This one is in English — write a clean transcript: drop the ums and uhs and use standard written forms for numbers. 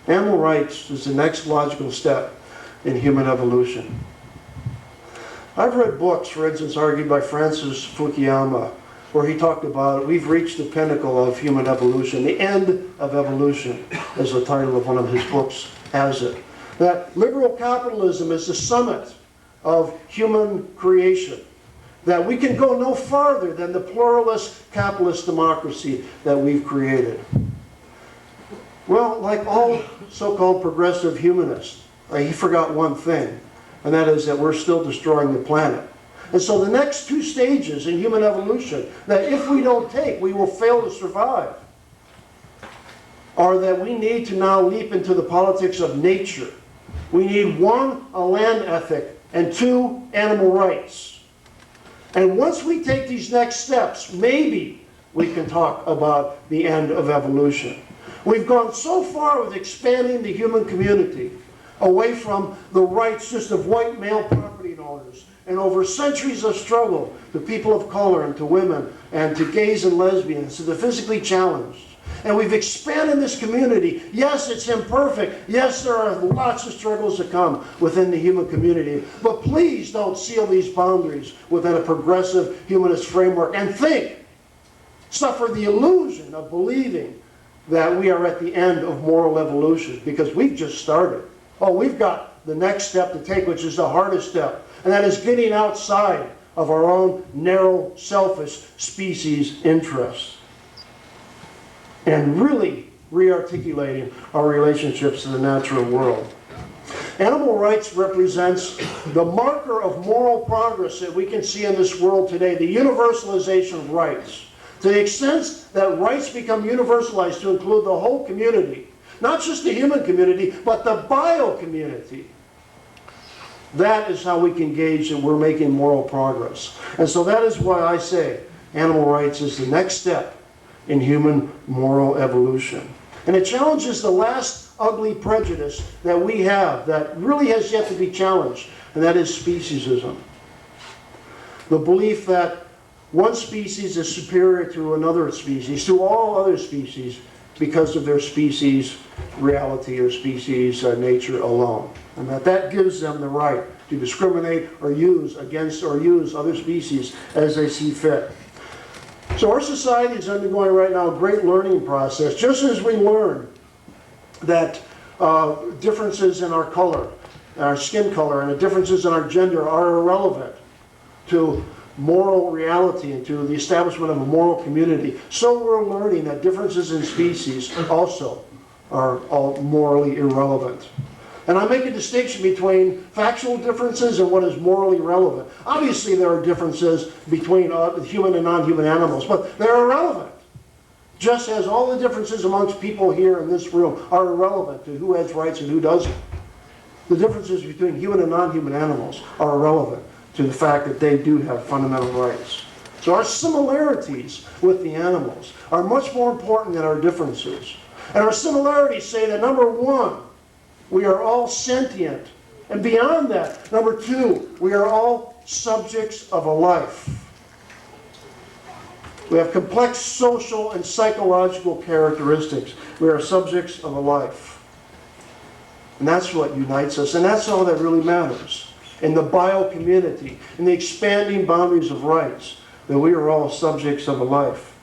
Animal rights is the next logical step in human evolution. I've read books, for instance, argued by Francis Fukuyama, where he talked about we've reached the pinnacle of human evolution, the end of evolution, as the title of one of his books has it. That liberal capitalism is the summit of human creation. That we can go no farther than the pluralist capitalist democracy that we've created. Well, like all so-called progressive humanists, he forgot one thing, and that is that we're still destroying the planet. And so the next two stages in human evolution, that if we don't take, we will fail to survive, are that we need to now leap into the politics of nature. We need one, a land ethic, and two, animal rights. And once we take these next steps, maybe we can talk about the end of evolution. We've gone so far with expanding the human community away from the rights just of white male property owners, and over centuries of struggle to people of color and to women and to gays and lesbians, to the physically challenged. And we've expanded this community. Yes, it's imperfect. Yes, there are lots of struggles to come within the human community. But please don't seal these boundaries within a progressive humanist framework and suffer the illusion of believing that we are at the end of moral evolution, because we've just started. Oh, we've got the next step to take, which is the hardest step, and that is getting outside of our own narrow, selfish species interests and really re-articulating our relationships to the natural world. Animal rights represents the marker of moral progress that we can see in this world today, the universalization of rights. To the extent that rights become universalized to include the whole community, not just the human community, but the bio-community. That is how we can gauge that we're making moral progress. And so that is why I say animal rights is the next step in human moral evolution. And it challenges the last ugly prejudice that we have that really has yet to be challenged, and that is speciesism. The belief that one species is superior to another species, to all other species, because of their species reality or species nature alone. And that gives them the right to discriminate or use against or use other species as they see fit. So our society is undergoing right now a great learning process, just as we learn that differences in our color, our skin color, and the differences in our gender are irrelevant to moral reality and to the establishment of a moral community. So we're learning that differences in species also are all morally irrelevant. And I make a distinction between factual differences and what is morally relevant. Obviously there are differences between human and non-human animals, but they're irrelevant. Just as all the differences amongst people here in this room are irrelevant to who has rights and who doesn't. The differences between human and non-human animals are irrelevant to the fact that they do have fundamental rights. So our similarities with the animals are much more important than our differences. And our similarities say that, number one, we are all sentient. And beyond that, number two, we are all subjects of a life. We have complex social and psychological characteristics. We are subjects of a life. And that's what unites us, and that's all that really matters. In the bio-community, in the expanding boundaries of rights, that we are all subjects of a life.